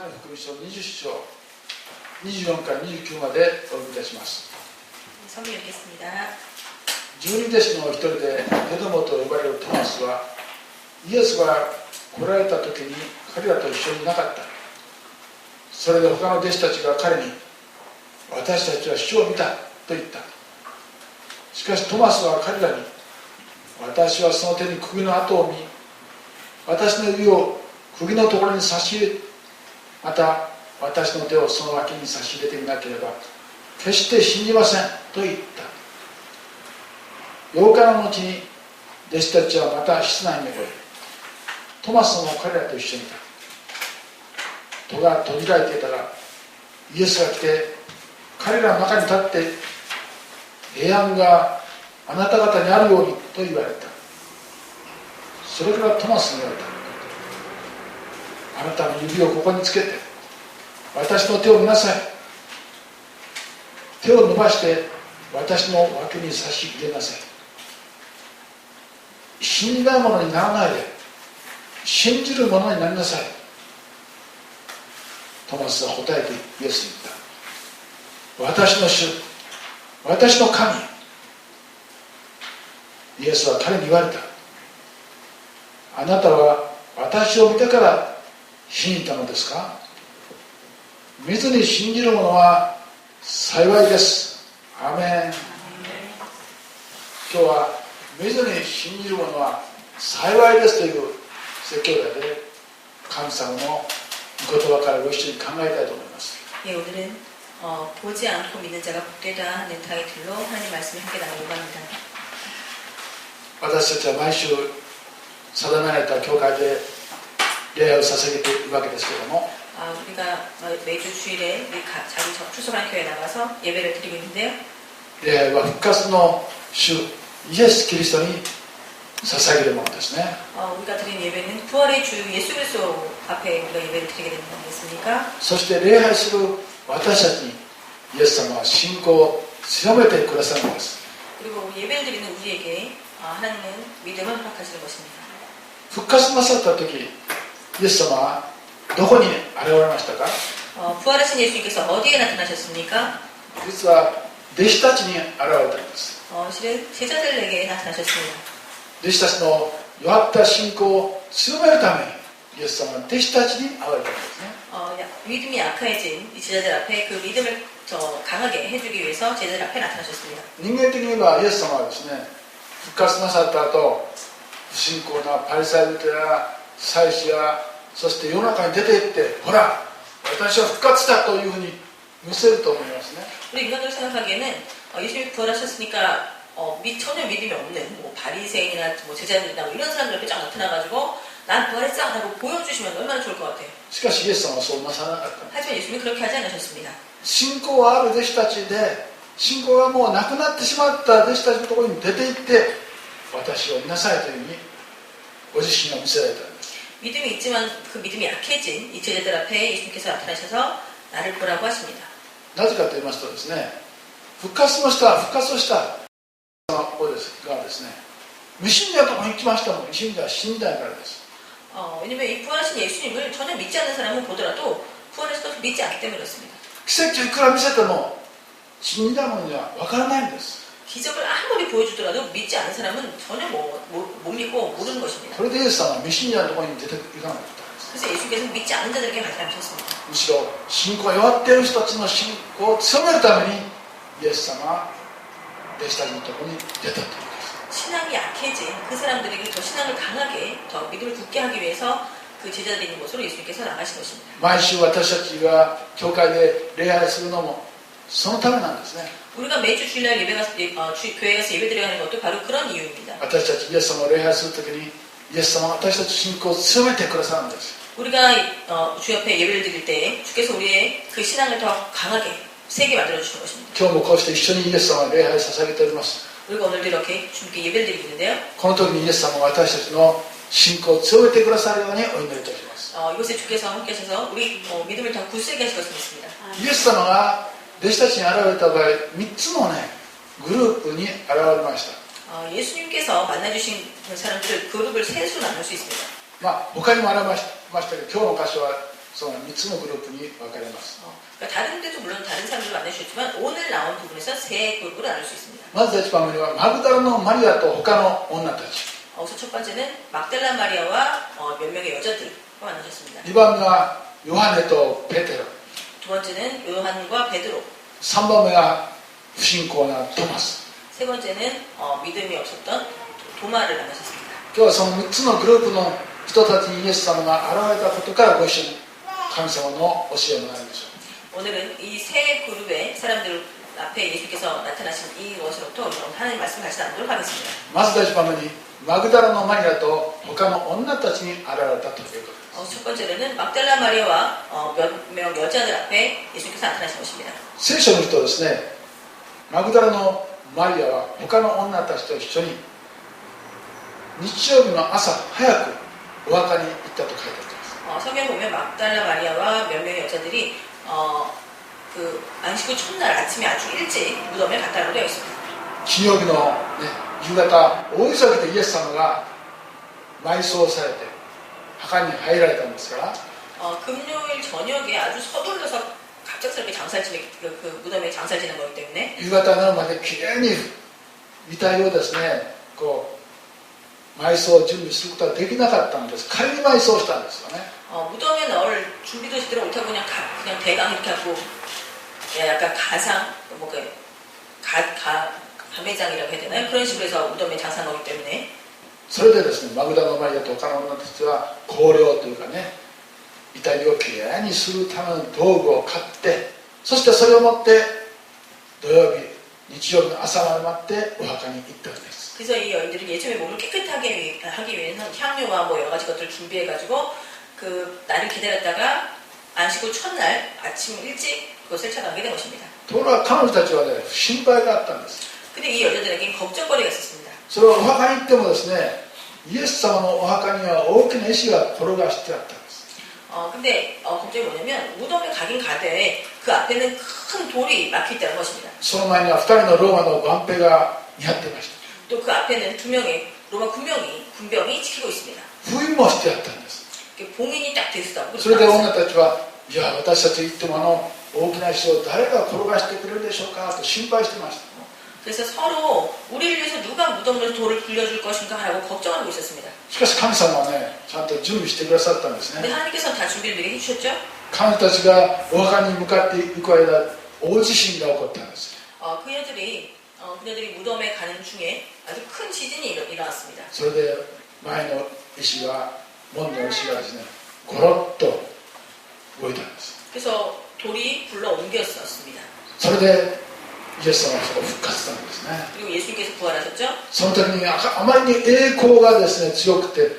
の福音書20章24から29までお読みいたします。성경 읽겠습니다. 12弟子の一人でデドモと呼ばれるトマスは、イエスが来られた時に彼らと一緒にいなかった。それで他の弟子たちが彼に、私たちは主を見たと言った。しかしトマスは彼らに、私はその手に釘の跡を見、私の指を釘のところに差し入れ、また私の手をその脇に差し入れてみなければ決して信じませんと言った。8日の後に弟子たちはまた室内に来い、トマスも彼らと一緒にいた。戸が閉じられていたら、イエスが来て彼らの中に立って、平安があなた方にあるようにと言われた。それからトマスに言われた。あなたの指をここにつけて私の手を見なさい。手を伸ばして私の脇に差し入れなさい。信じないものにならないで信じるものになりなさい。トマスは答えてイエスに言った。私の主、私の神。イエスは彼に言われた。あなたは私を見てから信じたのですか？見ずに信じる者は幸いです。アーメン。今日は見ずに信じる者は幸いですという説教題で神様の御言葉からご一緒に考えたいと思います。예, 오늘은 보지 않고 믿는 자가 복되다 하는 타이틀로 하나님 말씀을 함께 나누려고 합니다. 私たちは毎週定められた教会で礼拝を捧げているわけですけれども、 우리가 매주 주일에 자기 출석하는 교회에 나가서 예배를 드리고 있는데요. 礼拝は復活の主イエス・キリストに捧げるものですね。 우리가 드린 예배는 부활의 주 예수 그리스도 앞에 우리가 예배를 드리게 되는 거 아니겠습니까? そして礼拝する私たちにイエス様は信仰を強めてくださるのです。 그리고 예배를 드리는 우리에게 하나님은 믿음을 허락하시는 것입니다. 復活なさった時、イエス様はどこに現れましたか？ 부활하신 예수님께서 어디에 나타나셨습니까? 実は弟子たちに現れたんです。 실은 제자들에게 나타나셨습니다. 弟子たちの弱った信仰を強めるためにイエス様は弟子たちに現れたんですね。 믿음이 약해진 이 제자들 앞에 그 믿음을 강하게 해주기 위해서 제자들 앞에 나타나셨습니다. 人間的にはイエス様はですね、復活なさった後、不信仰なパリサイ人や祭司やそして世の中に出て行って、ほら私は復活したというふうに見せると思いますね。 우리 인간적으로 생각하기에는 예수님이 부활하셨으니까 전혀 믿음이 없는 바리새인이나 제자들이나 이런 사람들 앞에 쫙 나타나가지고 난 부활했어 하고 보여주시면 얼마나 좋을 것 같아요. しかしイエス様はそうなさらなかった。 하지만 예수님이 그렇게 하지 않으셨습니다. 信仰はある弟子たちで、信仰がもうなくなってしまった弟子たちのところに出て行って、私を見なさいというふうにご自身を見せられたんです。 믿음이 있지만 그 믿음이 약해진 이 제자들 앞에 예수님께서 나타나셔서 나를 보라고 하십니다. なぜかと言いますとですね、復活をしたがですね、無信者のところに来ましたのに信者は信じないからです。 왜냐면 이 부활하신 예수님을 전혀 믿지 않는 사람은 보더라도 부활하신 것을 믿지 않기 때문에 그렇습니다. 奇跡をいくら見せても信じない者には分からないんです。 기적을 아무리 보여주더라도 믿지 않는 사람은 전혀 못 믿고 모르는 것입니다. それでイエス様は未信者のところに出ていかなかったんです。 그래서 예수님께서는 믿지 않는 자들에게 나타나셨습니다. むしろ信仰が弱っている人たちの信仰を強めるためにイエス様は弟子たちのところに出たということです。 신앙이 약해진 그 사람들에게 더 신앙을 강하게 더 믿음을 굳게 하기 위해서 그 제자들이 있는 곳으로 예수님께서 나가신 것입니다. 毎週私たちが教会で礼拝するのもそのためなんですね。 우리가 매주 주일날 교회에 가서 예배드려야 하는 것도 바로 그런 이유입니다. 私たちイエス様を礼拝するときにイエス様は私たち信仰を強めてくださるんです。 우리가 주 옆에 예배를 드릴 때 주께서 우리의 그 신앙을 더 강하게 세게 만들어 주시는 것입니다. 今日もこうして一緒にイエス様に礼拝を捧げております。 우리가 오늘도 이렇게 주님께 예배를 드리고 있는데요. この時にイエス様は私たちの信仰を強めてくださるようにお祈りいたします。 이곳에 주께서 함께 하셔서 우리 믿음을 더 굳세게 하실 것을 믿습니다. イエス様が弟子たちに現れた場合、3つのねグループに現れました。 예수님께서 만나주신 사람들을 그룹을 세 수로 나눌 수 있습니다. 他にも現れましたけど、今日の箇所はその3つのグループに分かれます。 그러니까 다른 데도 물론 다른 사람들을 만나주셨지만 오늘 나온 부분에서 세 그룹으로 나눌 수 있습니다. まず第一番目はマグダラのマリアと他の女たち。 우선 첫 번째는 막달라 마리아와 몇 명의 여자들과 만나셨습니다. 2番目はヨハネとペテロ。 두 번째는 요한과 베드로. 3番目は不信仰なトマス。 세 번째는 믿음이 없었던 도마를 만나셨습니다. 今日はその3つのグループの人たちにイエス様が現れたことからご一緒に神様の教えを学ぶでしょう。 오늘은 이 세 그룹의 사람들 앞에 예수께서 나타나신 이것으로부터 하나님 말씀을 같이 나누도록 하겠습니다. まず第一番目にマグダラのマリアと他の女たちに現れたということです。 첫 번째로는 막달라 마리아와 몇 명 여자들 앞에 예수께서 나타나신 것입니다. 聖書を見るとですね、マグダラのマリアは他の女たちと一緒に日曜日の朝早くお墓に行ったと書いてあります。 성경 보면 막달라 마리아와 몇 명의 여자들이 그 안식 후 첫날 아침에 아주 일찍 무덤에 갔다고 되어 있습니다. 金曜日の、ね、夕方大急ぎでイエス様が埋葬されて墓に入られたんですから、 금요일 저녁에 아주 서둘러서 갑작스럽게 장사를 지는 그 무덤에 장사를 지는 거기 때문에 夕方になるまできれいに遺体をですねこう埋葬準備することはできなかったんです。仮に埋葬したんですよね。 무덤에 넣을 준비도 제대로 못하고 그냥 대강 이렇게 하고 약간 가상 뭐 가매장이라고 해야 되나요? 그런 식으로 해서 무덤에 장사한 거기 때문에 それでですねマグダラのマリアと他の女たちは香料というかね遺体をきれいにするための道具を買ってそしてそれを持って土曜日日曜日の朝まで待ってお墓に行ったんです。 그래서 이 여인들은 예수님의 몸을 깨끗하게 하기 위해서는 향료와 뭐 여러 가지 것들을 준비해가지고 그 날을 기다렸다가 안식 후 첫날 아침 일찍 그것을 찾아가게 된 것입니다. ところが彼女たちはね心配があったんです。 근데 이 여자들에게 걱정거리가 있었습니다. それはお墓に行ってもですねイエス様のお墓には大きな石が転がしてあったんです。 근데 걱정이 뭐냐면 무덤에 가긴 가되 그 앞에는 큰 돌이 막혀 있다는 것입니다. その前には2人のローマの番兵が見張ってました。 또 그 앞에는 두 명의 로마 군병이 지키고 있습니다. 封印もしてあったんです。 봉인이 딱 돼 있었다고. それで女たちはいや私たち行っても大きな石を誰が転がしてくれるでしょうかと心配してました。 그래서 서로 우리를 위해서 누가 무덤으로 돌을 굴려줄 것인가 하고 걱정하고 있었습니다. しかし神様はねちゃんと準備してくださったんですね。 근데 하나님께서는 다 준비를 미리 해주셨죠. 彼女たちがお墓に向かっていく間大地震が起こったんです。 그녀들이 무덤에 가는 중에 아주 큰 지진이 일어났습니다. それで前の石が門の石がですねゴロッと動いたんです。 그래서 돌이 굴러 옮겼었습니다. それでイエス様はそこを復活したんですね。 그리고 예수님께서 부활하셨죠. その時にあまりに栄光がですね強くて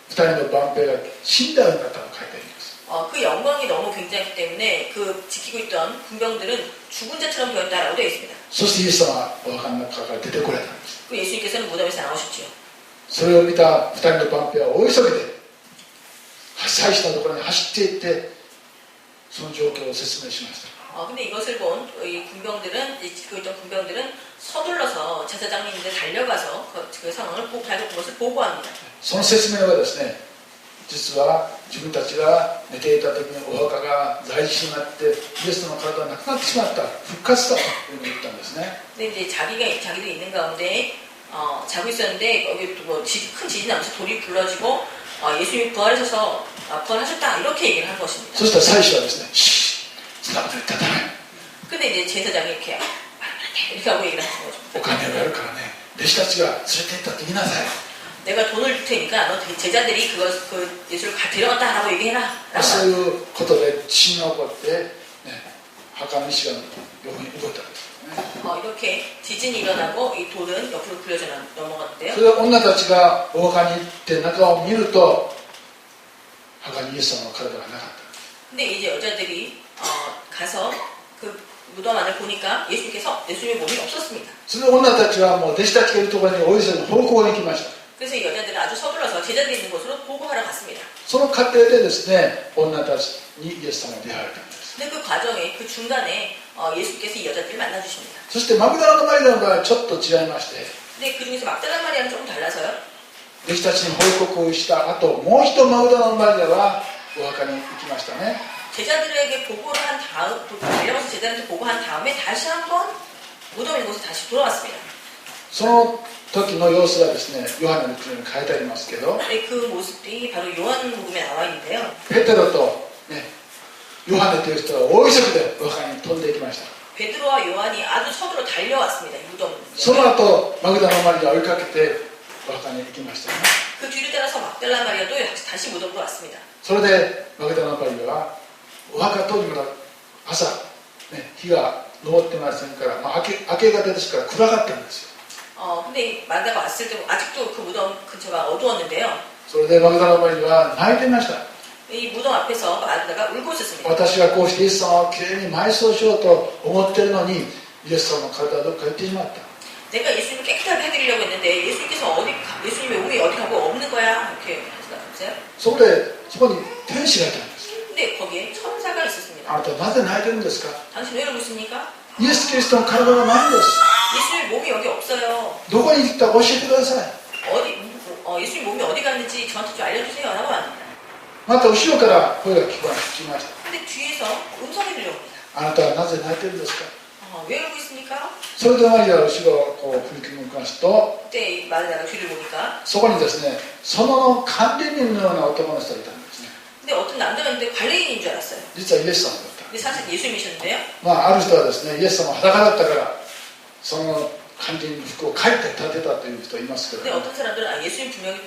2人の番兵が死んだようになったのが書いてあります。 그 영광이 너무 굉장했기 때문에 그 지키고 있던 군병들은 죽은 자처럼 되었다라고 되어 있습니다. そしてイエス様はお墓の中から出てこられたんです。 그 예수님께서는 무덤에서 나오셨지요. それを見た2人の番兵は大急ぎで祭司のところに走っていってその状況を説明しました。 근데 이것을 본 이 군병들은 지키고 있던 군병들은 서둘러서 제사장님들 달려가서 그 상황을 그것을 보고합니다. その説明はですね実は自分たちが寝ていた時にお墓が大地震になってイエスの体がなくなってしまった復活だというふうに言ったんですね。 근데 이제 자기들이 있는 가운데 자고 있었는데 여기 뭐 큰 지진 나면서 돌이 굴러지고 예수님이 부활하셨다 이렇게 얘기를 한 것입니다. そしたら祭司はですねそんなこと言ったらダメ 근데 이제 제사장이 이렇게 하고 얘기를 하신 거죠. お金をやるからね弟子たちが連れて行ったって言いなさい 내가 돈을 줄 테니까 너 제자들이 그 예수를 데려갔다라고 얘기해라. そういうことで地震が起こって、ね、墓の石が横に動いたんですね。 이렇게 지진이 일어나고 이 돌은 옆으로 굴려져 넘어갔대요. それで女たちがお墓に行って中を見ると墓にイエス様の体がなかった。 근데 이제 여자들이 가서 그 무덤 안을 보니까 예수님의 몸이 없었습니다. それで女たちはもう弟子たちがいるところにお急ぎに報告に行きました。 그래서 이 여자들은 아주 서둘러서 제자들이 있는 곳으로 보고하러 갔습니다. その過程でですね女たちにイエス様が出会われたんです。 근데 그 과정에 그 중간에 예수께서 이 여자들을 만나주십니다. そしてマグダラのマリアの場合はちょっと違いまして 근데 그 중에서 막달라 마리아는 조금 달라서요. 弟子たちに報告をした後もう一度マグダラのマリアはお墓に行きましたね。 제자들에게 보고를 한 다음, 달려가서 제자들한테 보고한 다음에 다시 한번 무덤 이곳에 다시 돌아왔습니다. その時の様子がですね、ヨハネの口に書いてありますけど、 네, 그 모습이 바로 요한복음에 나와 있는데요. ペテロと、ね、ヨハネという人が大急ぎでお墓に飛んでいきました。 베드로와 요한이 아주 서두로 달려왔습니다. 이 무덤. その後マグダラのマリアを追いかけてお墓に行きましたね。 그 뒤를 따라서 막달라 마리아도 다시 무덤으로 왔습니다. それでマグダラのマリアはお墓当時まだ朝、ね、日が昇ってませんから、明け方ですから暗かったんですよ。 근데 마다가 왔을 때 아직도 그 무덤 근처가 어두웠는데요. それでマグダラのマリアは泣いていました。 이 무덤 앞에서 마다가 울고 있었습니다. 私がこうしてイエス様をきれいに埋葬しようと思っているのにイエス様の体はどっか行ってしまった。 내가 예수님을 깨끗하게 해드리려고 했는데 예수님께서 예수님의 몸이 어디 가고 없는 거야 이렇게 하시나요? そこに天使がいたんです。 근데 거기에 천사가 있었습니다. あなたはなぜ泣いてるんですか。 당신 왜 이러고 있습니까? イエス・キリストの体がないんです。 예수님의 몸이 여기 없어요. どこに行ったか教えてください。 예수님 몸이 어디 갔는지 저한테 좀 알려주세요. 라고 합니다. また後ろから声が聞こえました。 근데 뒤에서 음성이 들려옵니다. あなたはなぜ泣いてるんですか。 왜 그러고 있습니까? それでマリアは後ろをこう振り向きますと、 그때 마리아가 뒤를 보니까 そこにですね、その管理人のような男の人がいたんですね。 근데 어떤 남자가 있는데 관리인인 줄 알았어요. 実はイエス様だった。 근데 사실 예수님이셨는데요. ある人はですね、イエス様は裸だったからその管理人の服を借りて立てたという人いますけど、 근데 어떤 사람들은 예수님 분명히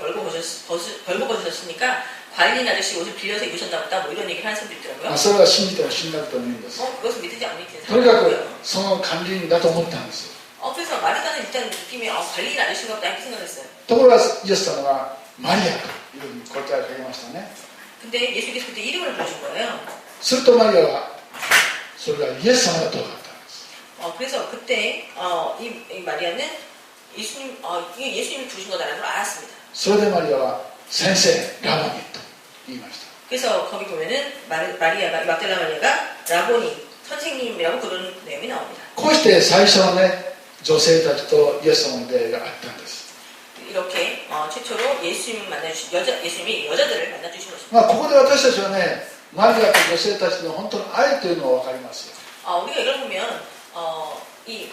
벌거벗으셨으니까 관리인 아저씨 옷을 빌려서 입으셨나 보다 뭐 이런 얘기를 하는 사람도 있더라고요. それは信じても信じなくてもいいんです。 그것을 믿지 않는 게 とにかく 사람이고요. その管理人だと思ったんです。 그래서 마리아는 일단 느낌이 관리인 아저씨인가 보다 이렇게 생각했어요. ところがイエス様がマリアというふうに答えをかけましたね。 근데 예수님께서 그때 이름을 부르신 거예요. するとマリアはそれがイエス様だと分かったんです。 그래서 그때 이 마리아는 이게 예수님이 부르신 거다라는 걸 알았습니다. それでマリアは先生ラボニと言いました。 그래서 거기 보면은 막달라 마리아가 라보니 선생님이라고 부르는 내용이 나옵니다. こうして最初のね女性たちとイエス様の出会いがあったんです。 이렇게 최초로 예수님이 여자들을 만나주신 것입니다. ここで私たちはねマリアと女性たちの本当の愛というのが分かりますよ。 우리가 이걸 보면 이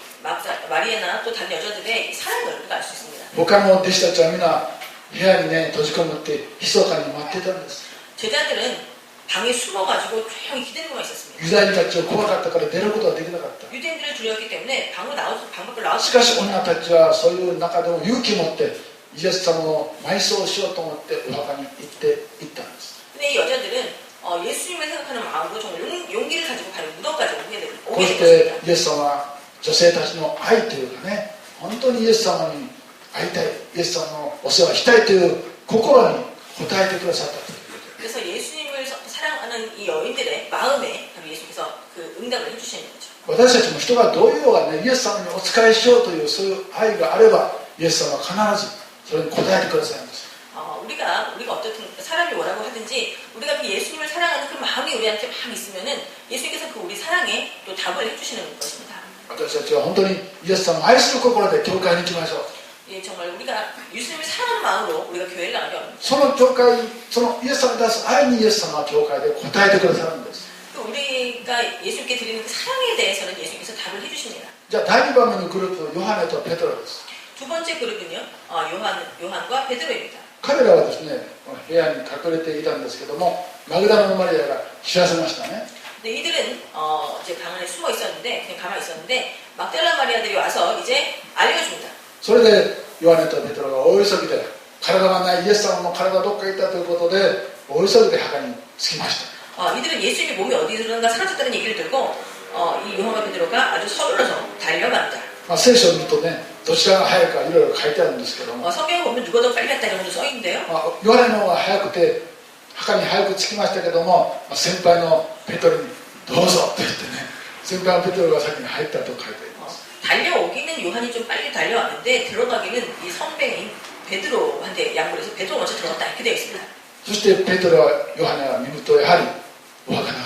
마리아나 또 다른 여자들의 사랑을 우리가 알 수 있습니다. 他の弟子たちは皆部屋にね閉じこもって密かに待ってたんです。 제자들은 방에 숨어가지고 조용히 기다리고 있었습니다. ユダヤ人たちを怖かったから出ることができなかった。 유대인들을 두려웠기 때문에 방 밖을 나올 し 수 かし女たちはそういう中でも勇気を持ってイエス様を埋葬しようと思ってお墓に行ったんです。 근데 이 여자들은 예수님을 생각하는 마음으로 정말 용기를 가지고 바로 무덤까지 오게 こうし 된 て 것입니다. イエス様は女性たちの愛というかね本当にイエス様に会いたいイエス様のお世話したいという心に応えてくださったという。 그래서 예수님을 사랑하는 이 여인들의 마음에 바로 예수님께서 그 응답을 해주시는 거죠. 私たちも人がどういうようがねイエス様にお仕えしようというそういう愛があればイエス様は必ずそれに応えてくださいます。 우리가 어떻든 사람이 뭐라고 하든지 우리가 그 예수님을 사랑하는 그 마음이 우리한테 막 있으면은 예수님께서 그 우리 사랑에 또 답을 해주시는 것입니다. 私たちは本当にイエス様を愛する心で教会に行きましょう。 예, 정말 우리가 예수님을 사랑하는 마음으로 우리가 교회를 나가게 합니다. その教会そのイエス様に出す愛にイエス様は教会で応えてくださるんです。 우리가 예수님께 드리는 그 사랑에 대해서는 예수님께서 답을 해주십니다. じゃあ第2番目のグループヨハネとペテロです。 두 번째 그룹은요, 요한과 베드로입니다. 彼らはですね部屋に隠れていたんですけどもマグダラのマリアが知らせましたね。 근데 이들은 이제 방 안에 숨어 있었는데 그냥 가만히 있었는데 막달라 마리아들이 와서 이제 알려줍니다. それでヨハネとペテロが大急ぎで体がないイエス様の体どっか行ったということで大急ぎで墓に着きました。 이들은 예수님의 몸이 어디든가 사라졌다는 얘기를 들고 이 요한과 베드로가 아주 서둘러서 달려갑니다. 聖書を見るとねどちらが早いかいろいろ書いてあるんですけども 성경에 보면 누가 더 빨리 갔다 이런 것도 써 있는데요. ヨハネの方が早くて墓に早く着きましたけども先輩のペテロにどうぞと言ってね先輩のペテロが先に入ったと書いてあります。 달려오기는 요한이 좀 빨리 달려왔는데 들어가기는 이 선배인 베드로한테 양보를 해서 베드로 먼저 들어갔다 이렇게 되어 있습니다. そしてペテロはヨハネは見るとやはりお墓が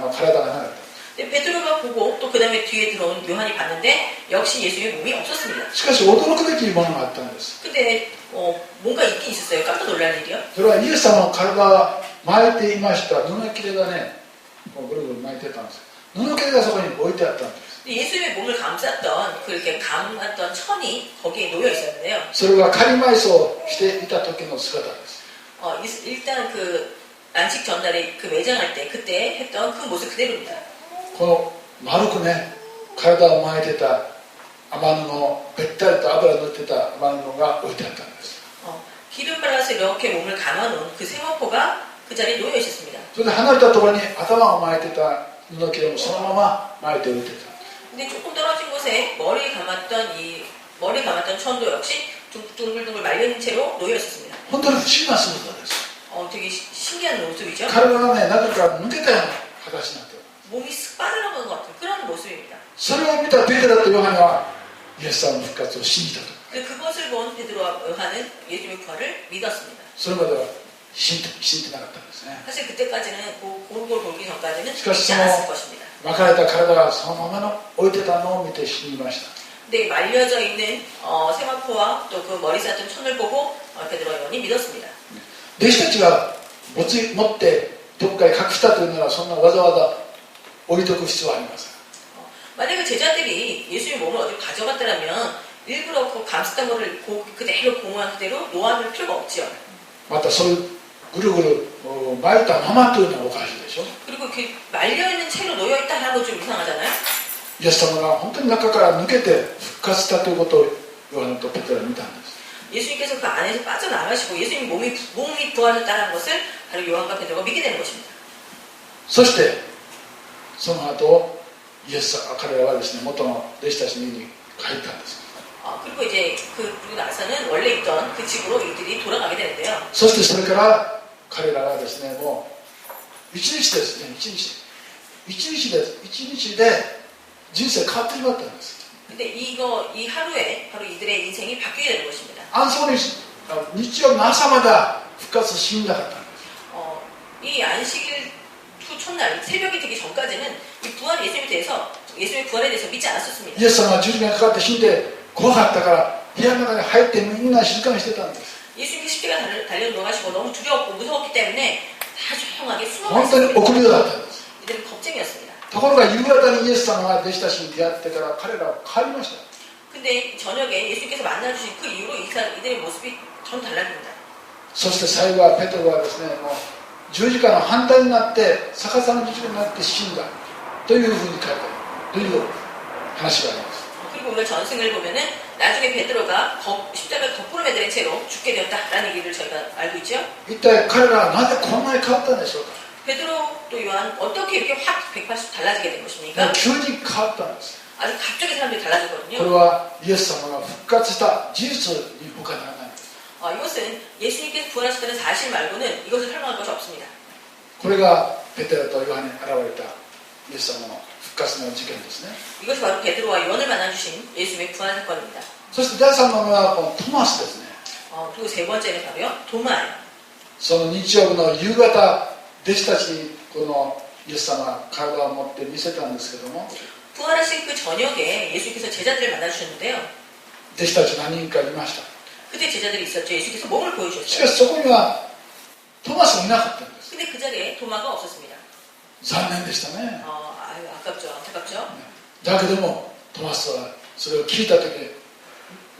体がなかった。 근데 베드로가 보고 또 그 다음에 뒤에 들어온 요한이 봤는데 역시 예수님의 몸이 없었습니다. しかし驚くべきものがあったんです。 근데 뭔가 있긴 있었어요. 깜짝 놀랄 일이요. それはイエス様の体が巻いていました布切れがね、こうぐるぐる巻いてたんです。布切れがそこに置いてあったんです。 예수님의 몸을 감쌌던 그렇게 감았던 천이 거기에 놓여 있었는데요. それは仮埋葬していた時の姿です。 일단 그 안식 전날에 그 매장할 때 그때 했던 그 모습 그대로입니다. この丸くね、体を巻いてた雨布、べったりと油塗ってた雨布が置いてあったんです。 기름 발라서 이렇게 몸을 감아놓은 그 세마포가 그 자리에 놓여 있었습니다. それで離れたところに頭を巻いてた布切れもそのまま巻いて置いてた。 근데 조금 떨어진 곳에 머리 감았던 천도 역시 둥글둥글 말려있는 채로 놓여 있었습니다. 本当に不思議な姿です。 되게 신기한 모습이죠. 体がね、中から抜けたような形になっている。 몸이 쓱 빠져나가는 것 같은 그런 모습입니다. それを見たペテロとヨハネはイエス様の復活を信じたと。 그것을 본 베드로와 요한은 예수님의 부활을 믿었습니다. それまでは信じてなかったんですね。 사실 그때까지는 그런 걸 보기 전까지는しかし 믿지 않았을 것입니다. 巻かれた体がそのままの置いてたのを見て信じました。 근데 말려져 있는 세마포와 또 그 머리 쌓던 천을 보고 베드로와 요한이 믿었습니다. 弟子たちが持ってどっかへ隠したというならそんなわざわざ置いとく必要はありません。 만약에 제자들이 예수님의 몸을 어디 가져갔다면 일부러 그 감쌌던 거를 그대로 공허한 그대로 놓아둘 필요가 없죠. またそういうぐるぐる巻いたままというのはおかしいでしょ。 그리고 이렇게 말려있는 채로 놓여있다라고 좀 이상하잖아요. イエス様が本当に中から抜けて復活したということをヨハネとペテロは見たんです。 예수님께서 그 안에서 빠져나가시고 예수님 몸이 부활했다는 것을 바로 요한과 베드로가 믿게 되는 것입니다. そしてその後彼らはですね、元の弟子たちの家に帰ったんです。 그리고 이제 그리고 나서는 원래 있던 그 집으로 이들이 돌아가게 되는데요. そしてそれから彼らはですね、もう一日ですね、一日で人生変わってしまったんです。 근데 이 하루에 바로 이들의 인생이 바뀌게 되는 것입니다. 安息日曜の朝まだ復活しなかったんです。 이 안식일 후 첫날 새벽이 되기 전까지는 이 부활 예수님의 부활에 대해서 믿지 않았었습니다. イエス様が十字架にかかって死んで怖かったから部屋の中に入ってみんな静かにしてたんです。 예수님께 십자가 달려 돌아가시고 너무 두려웠고 무서웠기 때문에 다 조용하게 숨어 本当に 있었습니다. 臆病だったんです。 이들은 겁쟁이였습니다. ところが夕方にイエス様が弟子たちに出会ってから彼らは変わりました。 근데 저녁에 예수님께서 만나주신 그 이후로 이들의 모습이 전 달라집니다. そして最後はペテロはですね、もう十字架の反対になって逆さの十字架になって死んだというふうに書いてあるという話があります。 그리고 오늘 전승을 보면은 나중에 베드로가 십자가를 거꾸로 매달린 채로 죽게 되었다라는 얘기를 저희가 알고 있죠. 一体彼らはなぜこんなに変わったんでしょうか。 베드로 또 요한 어떻게 이렇게 확 180도 달라지게 된 もう 것입니까? 急に変わったんです。 아주 갑자기 사람들이 これ 달라졌거든요. はイエス様が復活した事実に他ならないんです。 이것은 예수님께서 부활하셨다는 사실 말고는 이것을 설명할 것이 없습니다. これがペテロとヨハネに現れたイエス様の復活の事件ですね。 이것이 바로 베드로와 요한을 만나주신 예수님의 부활 사건입니다. そして第3番目はこのトマスですね。 그리고 세 번째는 바로요 도마예요. その日曜日の夕方弟子たちにこのイエス様が体を持って見せたんですけども、 부활하신 그 저녁에 예수님께서 제자들을 만나주셨는데요. 弟子たち何人かいました。 그때 제자들이 있었죠. 예수님께서 몸을 し 보여주셨어요. かしそこにはトマスがいなかったんです。 근데 그 자리에 도마가 없었습니다. 残念でしたね。 아유 아깝죠. 안타깝죠. だけどもトマスはそれを聞いた時、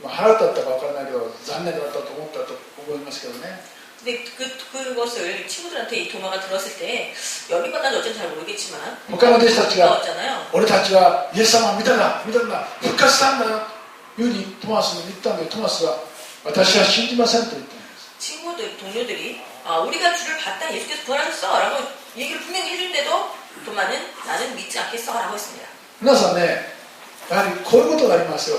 腹立ったか分からないけど残念だったと思ったと思いますけどね。 근데 그것을 친구들한테 이 도마가 들었을 때 열이 받았는지 어쩐지 잘 모르겠지만 他の弟子たちが 나왔잖아요. 俺たちはイエス様を見たんだ復活したんだよというふうにトマスに言ったんで、トマスは私は信じませんと言ったんです。 친구들, 동료들이 우리가 주를 봤다. 예수께서 부활하셨어 라고 얘기를 분명히 해주는데도 도마는 나는 믿지 않겠어 라고 했습니다. 皆さんね、やはりこういうことがありますよ。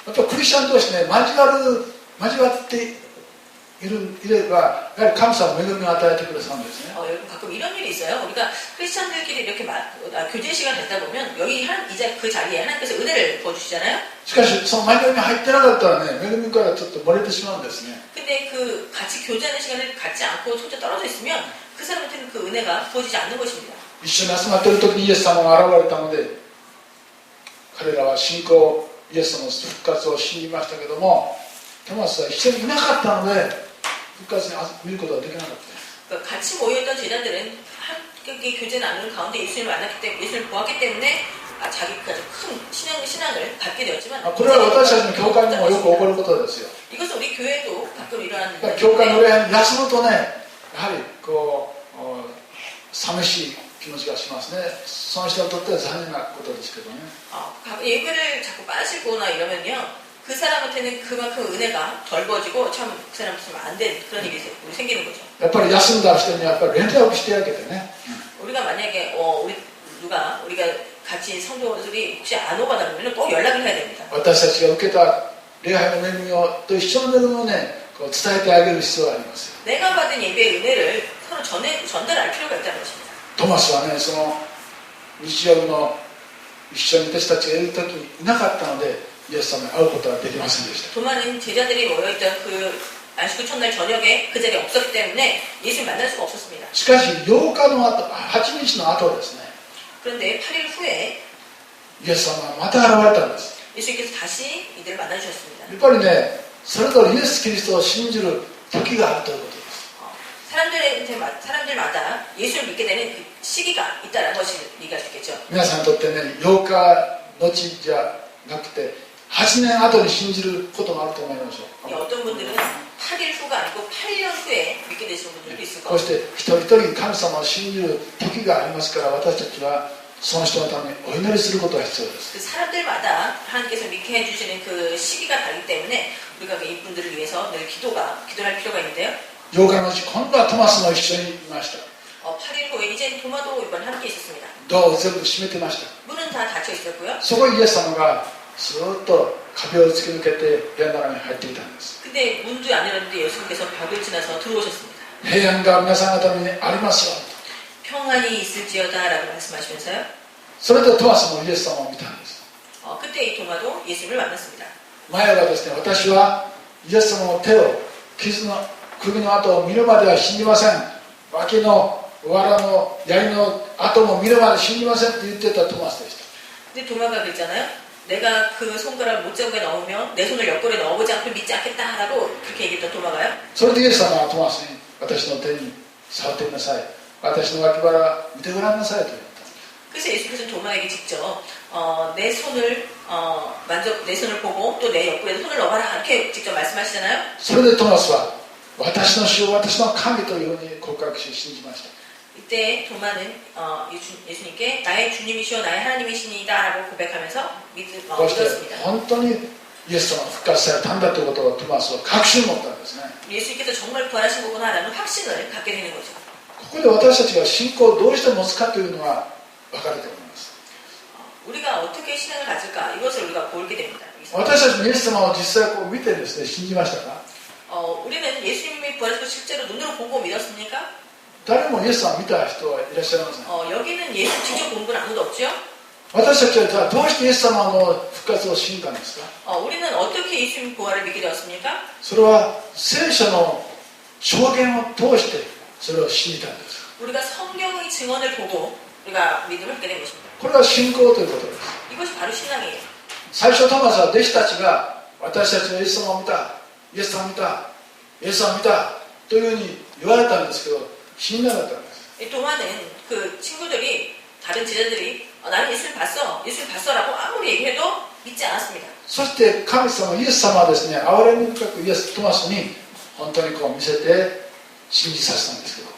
やっぱクリスチャン同士ね、交わっていればやはり神様の恵みを与えてくださるんですね。 여러분 가끔 이런 일이 있어요. 우리가 크리스찬들끼리 이렇게 교제 시간 갖다 보면 여기 그 자리에 하나님께서 은혜를 부어주시잖아요. しかしその交わりに入ってなかったらね、恵みからちょっと漏れてしまうんですね。 근데 같이 교제하는 시간을 갖지 않고 혼자 떨어져 있으면 그 사람한테는 그 은혜가 부어지지 않는 것입니다. 一緒に集まっている時にイエス様が現れたので、彼らは信仰、イエス様の復活を信じましたけども、トマスは一緒にいなかったので復活に見ることができなかった。 같이 모여있던 제자들은 함께 교제 나누는 가운데 예수님을 만났기 때문에, 예수님을 보았기 때문에 자기가 큰 신앙을 갖게 되었지만, これは私たちの教会にもよく起こることですよ。 이것은 우리 교회도 가끔 일어나는 教会の礼拝に休むとね、やはりこう寂しい気持ちがしますね。その人にとっては残念なことですけどね。 예배를 자꾸 빠지거나 이러면요, 그 사람한테는 그만큼 은혜가 덜어지고 참 그 사람 있으면 안 되는 그런 일이 생기는 거죠. やっぱり休んだ人にやっぱり連絡してあげてね。 우리가 만약에 우리가 같이 성도들이 혹시 안 오거나 그러면 꼭 연락을 해야 됩니다. 私たちが受けた礼拝の恵みをと一緒になるのをね、こう伝えてあげる必要があります。 내가 받은 예배의 은혜를 서로 전달할 필요가 있다는 것입니다. トマスはね、その日曜日の一緒に弟子たちがいる時にいなかったので、イエス様に会うことができませんでした。 도마는 제자들이 모여있던 그 안식구 첫날 저녁에 그 자리에 없었기 때문에 예수를 만날 수가 없었습니다. しかし8日の後、8日の後ですね、 그런데 8일 후에 イエス様がまた現れたんです。 예수님께서 다시 이들을 만나주셨습니다. やっぱりね、それぞれイエス・キリストを信じる時があるということです。 사람들마다 예수를 믿게 되는 그 시기가 있다는 것을 얘기할 수 있겠죠. 皆さんにとってね、8日後じゃなくて8年後に信じることがあると思いましょう。 어떤 분들은 8일 후가 아니고 8년 후에 믿게 되시는 분들도 있을 こう 거예요. して一人一人神様を信じる時がありますから、私たちはその人のためにお祈りすることが必要です。 그 사람들마다 하나님께서 믿게 해주시는 그 시기가 다르기 때문에 우리가 이분들을 위해서 늘 기도할 필요가 있는데요. 8日のうち今度はトマスも一緒にいました。 8일 후에 이제 도마도 이번에 함께 있었습니다. ドアを全部閉めてました。 문은 다 닫혀 있었고요. そこにイエス様がずっと壁を突き抜けて部屋の中に入っていたんです。 근데 문도 안 열었는데 예수님께서 벽을 지나서 들어오셨습니다. 平安が皆さん方にありますよ。 평안이 있을지어다 라고 말씀하시면서요. それでトマスもイエス様を見たんです。 그때 이 도마도 예수님을 만났습니다. 前はですね、私はイエス様の手を傷の首の跡を見るまでは信じません。脇の藁の槍の跡も見るまで信じませんって言ってたトマスでした。 근데 도마가 그랬잖아요. 내가 그 손가락을 못자국에 넣으면 내 손을 옆구리에 넣어보지 않고 믿지 않겠다라고 그렇게 얘기했던 도마가요. それでイエス様はトマスに私の手に触ってみなさい。私の脇腹見てごらんなさいと言った。 그래서 예수께서는 도마에게 직접 내 손을 내 손을 보고 또 내 옆구리에 손을 넣어봐라 이렇게 직접 말씀하시잖아요. それでトマスは私の主、私の神というふうに告白し信じました。 이때 도마는 예수님께 나의 주님이시오 나의 하나님이시니다라고 고백하면서 こうして 믿었습니다. 本当にイエス様が復活されたんだということをトマスは確信を持ったんですね。 예수님께서 정말 부활하신 거구나라는 확신을 갖게 되는 거죠. ここで私たちが信仰をどうして持つかというのは分かると思います。 우리가 어떻게 신앙을 가질까 이것을 우리가 보게 됩니다. 私たちもイエス様を実際こう見てですね、信じましたか？ 우리는 예수님이 부활하시고 실제로 눈으로 보고 믿었습니까? 誰もイエス様を見た人はいらっしゃいません。 여기는 예수 직접 본 분 아무도 없죠? 私たちはじゃあどうしてイエス様の復活を信じたんですか？ 우리는 어떻게 예수님 부활을 믿게 되었습니까? それは聖書の証言を通してそれを信じたんです。 우리가 성경의 증언을 보고 우리가 믿음을 갖게 된 것입니다. これは信仰ということです。 이것이 바로 신앙이에요. 最初トマスは弟子たちが私たちはイエス様を見た、イエス様を見た、イエス様を見たというふうに言われたんですけど、信じなかったんです。 도마는 그 친구들이 다른 제자들이 나는 예수를 봤어라고 아무리 얘기해도 믿지 않았습니다. そして神様イエス様はですね、憐れみ深くイエストマスに本当にこう見せて信じさせたんですけど、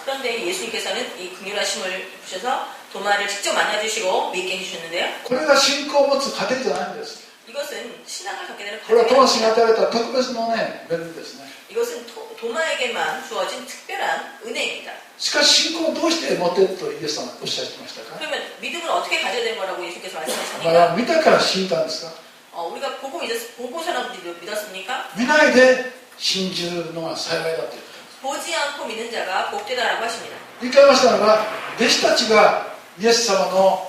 그런데 예수님께서는 이 긍휼하심을 보셔서 도마를 직접 만나주시고 믿게 해주셨는데요. これが信仰を持つ過程じゃないんです。 이것은 신앙을 갖게 되는 これはトマスに 과정이에요. 与えられた特別のね、恵みですね。 이것은 도마에게만 주어진 특별한 은혜입니다. しかし信仰をどうして持てるとイエス様はおっしゃってましたか？ 그러면 믿음을 어떻게 가져야 되는 거라고 예수님께서 ま 말씀하십니까? だ見たから信じたんですか？ 우리가 보고서는 믿었습니까? 見ないで信じるのが幸いだという。 보지 않고 믿는 자가 복되다라고 하십니다. 言い換えましたならば、弟子たちがイエス様の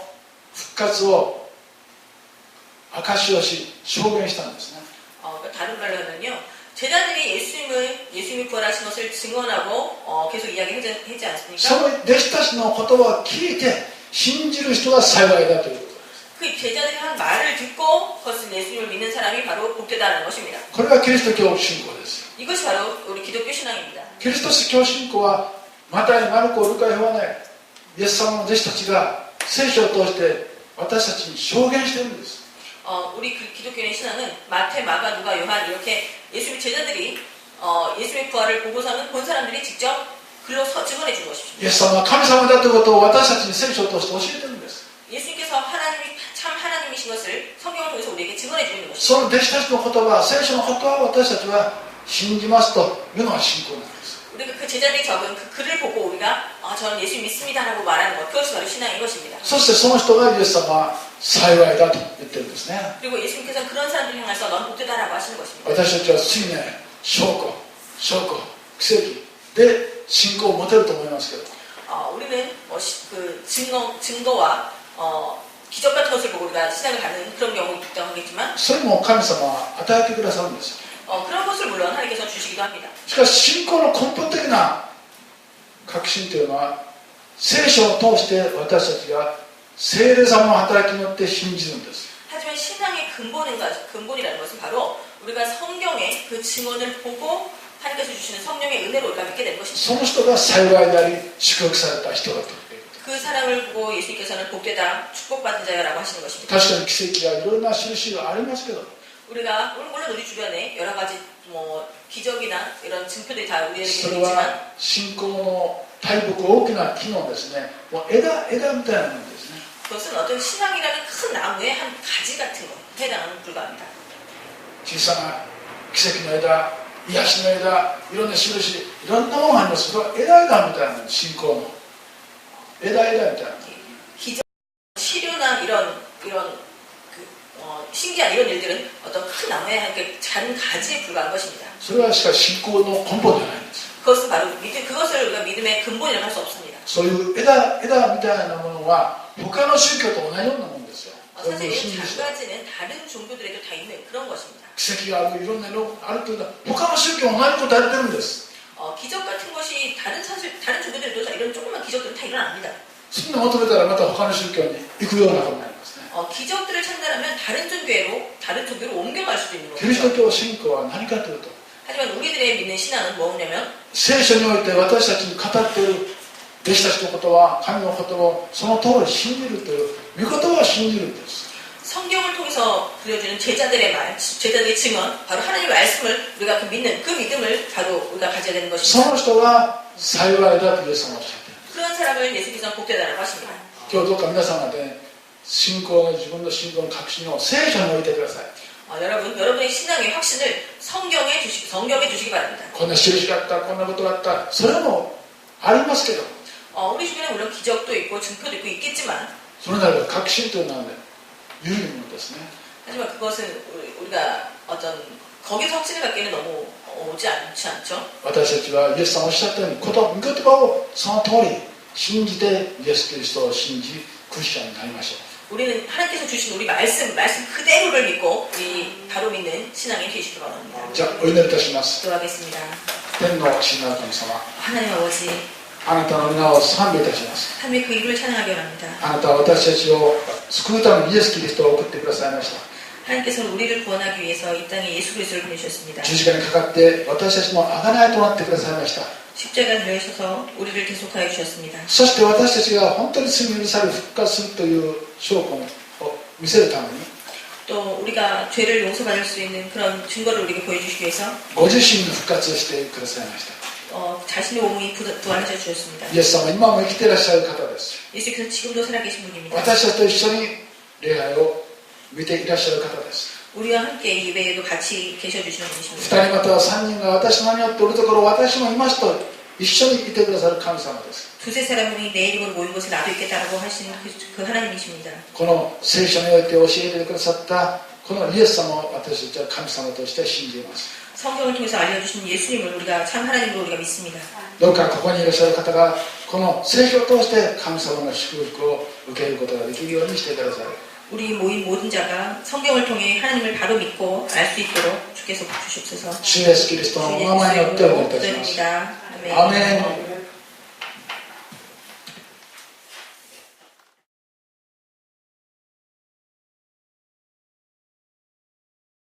復活を証しをし証言したんですね。 다른 말로 하면요, 제자들이 예수님이 부활하신 것을 증언하고 계속 이야기하지 않습니까? その弟子たちの言葉を聞いて信じる人が幸いだということです。 그 제자들이 한 말을 듣고 그것을 예수님을 믿는 사람이 바로 복되다는 것입니다. これがキリスト教信仰です。 이것이 바로 우리 기독교 신앙입니다. キリスト教信仰はマタイ、マルコ、ルカ、ヨハネ、イエス様の弟子たちが聖書を通して私たちに証言しているんです。 우리 기독교의 신앙은 마태, 마가, 누가, 요한 이렇게 예수님 제자들이 예수님의 부활을 보고서는 본 사람들이 직접 글로 증언해 준 것입니다. イエス様は神様だということを私たちに聖書を通して教えているんです。 예수님께서 하나님이 참 하나님이신 것을 성경을 통해서 우리에게 증언해 주는 것입니다. その弟子たちの言葉、聖書の言葉を私たちは信じますというのが信仰なんです。 우리가 그 제자들이 적은 그 글을 보고 우리가 저는 예수 믿습니다라고 말하는 것, 그것이 바로 신앙인 것입니다. そしてその人がイエス様は幸いだと言ってるんですね。 그리고 예수님께서는 그런 사람들을 향해서 넌 복되다라고 하시는 것입니다. 私たちはついね、証拠、奇跡で信仰を持てると思いますけど、 우리는 그 증거와 기적 같은 것을 보고 우리가 신앙을 갖는 그런 경우도 있다고 하겠지만 それも神様は与えてくださるんです。 그런 것을 물론 하나님께서 주시기도 합니다. しかし信仰の根本的な確信というのは聖書を通して私たちが聖霊様の働きによって信じるんです。 하지만 신앙의 근본이라는 것은 바로 우리가 성경의 그 증언을 보고 하나님께서 주시는 성령의 은혜로 우리가 믿게 되는 것입니다. その人が幸いであり祝福された人だということ。 그 사람을 보고 예수님께서는 복되다 축복받은 자야라고 하시는 것입니다. 確かに奇跡やいろんな印がありますけど、 우리가 물론 우리 주변에 여러 가지 기적이나 이런 증표들이 다 우리에게 それ 있지만 は信仰の大木大きな木のですね、もう枝みたいなものですね。 그것은 어떤 신앙이라는 큰 나무의 한 가지 같은 것 해당하는 불과합니다. 小さな奇跡の枝、癒しの枝、いろんな印、いろんなものがあります。それは枝みたいな信仰の枝みたいな。 기적, 치료나 이런 신기한 이런 일들은 어떤 큰 나무의 한 작은 가지에 불과한 것입니다. それはしかし信仰の根本じゃないんです。 그것은 바로 그것을 우리가 믿음의 근본이라고 할 수 없습니다. そういう枝みたいなものは他の宗教と同じようなものですよ。 사실 이 가지는 다른 종교들에도 다 있는 그런 것입니다. 奇跡がある、いろんなのがあるというのは他の宗教も同じことやってるんです。 기적 같은 것이 다른 종교들에도 다 이런 조그만 기적들은 다 일어납니다. そんな求めたらまた他の宗教に行くようなことになりますね。 기적들을 찾는다면 다른 종교로 옮겨갈 수도 있는 キリス 거죠. ト教信仰は何かというと、 하지만 우리들의 믿는 신앙은 뭐냐면 聖書において私たちに語っている弟子たちのことは神のことをその通り信じるという御言葉を信じるんです。 성경을 통해서 들려주는 제자들의 증언, 바로 하나님의 말씀을 우리가 그 믿음을 바로 우리가 가져야 되는 そ 것입니다. の人が幸いだとイエス様はおっしゃっている。 그런 사람을 예수께서는 복되다라고 하십니다. 今日どうか皆さんがね、自分の信仰の確信を聖書に置いてください。 여러분의 신앙의 확신을 성경에 주시기 바랍니다. こんな印があった、こんなことがあった、それもありますけど、 우리 주변에 물론 기적도 있고 증표도 있고 있겠지만 それならば確信というのはね、緩いものですね。 하지만 그것은 우리가 어떤 거기서 확신을 갖기에는 너무 오지 않지 않죠? 私たちはイエス様おっしゃったように御言葉をその通り信じてイエス・キリストを信じクリスチャンになりましょう。 우리는 하나님께서 주신 우리 말씀 그대로를 믿고 바로 믿는 신앙이 되시기 바랍니다. じゃあお祈りいたします。 기도하겠습니다. 天の父なる神様、 하나님 아버지, あなたの皆を賛美いたします。 하나님의 그 이름을 찬양하기 원합니다. あなたは私たちを救うためにイエス・キリストを送ってくださいました。 하나님께서는 우리를 구원하기 위해서 이 땅에 예수 그리스도를 보내주셨습니다. 十字架にかかって私たちの贖いとなってくださいました。 십자가에 달려있어서 우리를 대속하여 주셨습니다. そして私たちが本当に罪許され復活するという証拠を見せるために 또 우리가 죄를 용서받을 수 있는 그런 증거를 우리에게 보여주시기 위해서 ご自身の復活をしてくださいました。 자신의 몸이 부활하셔 주셨습니다. イエス様は今も生きていらっしゃる方です。 예수께서 지금도 살아계신 분입니다. 私たちと一緒に礼拝を見ていらっしゃる方です。 우리와 함께 예배에도 같이 계셔 주시는 분이십니다. 2人または3人が私の名によっておるところ私もいますと一緒にいてくださる神様です。 두세 사람이 내 이름으로 모인 곳에 나도 있겠다라고 하시는 그 하나님이십니다. この聖書において教えてくださったこのイエス様を私たちは神様として信じます。 성경을 통해서 알려주신 예수님을 우리가 참 하나님으로 우리가 믿습니다. どうかここにいらっしゃる方がこの聖書を通して神様の祝福を受けることができるようにしてください。 우리 모인 모든 자가 성경을 통해 하나님을 바로 믿고 알 수 있도록 주께서 주시옵소서. 主イエスキリストのお名前によってお願いいたします。 기도드립니다. 아멘. 아멘.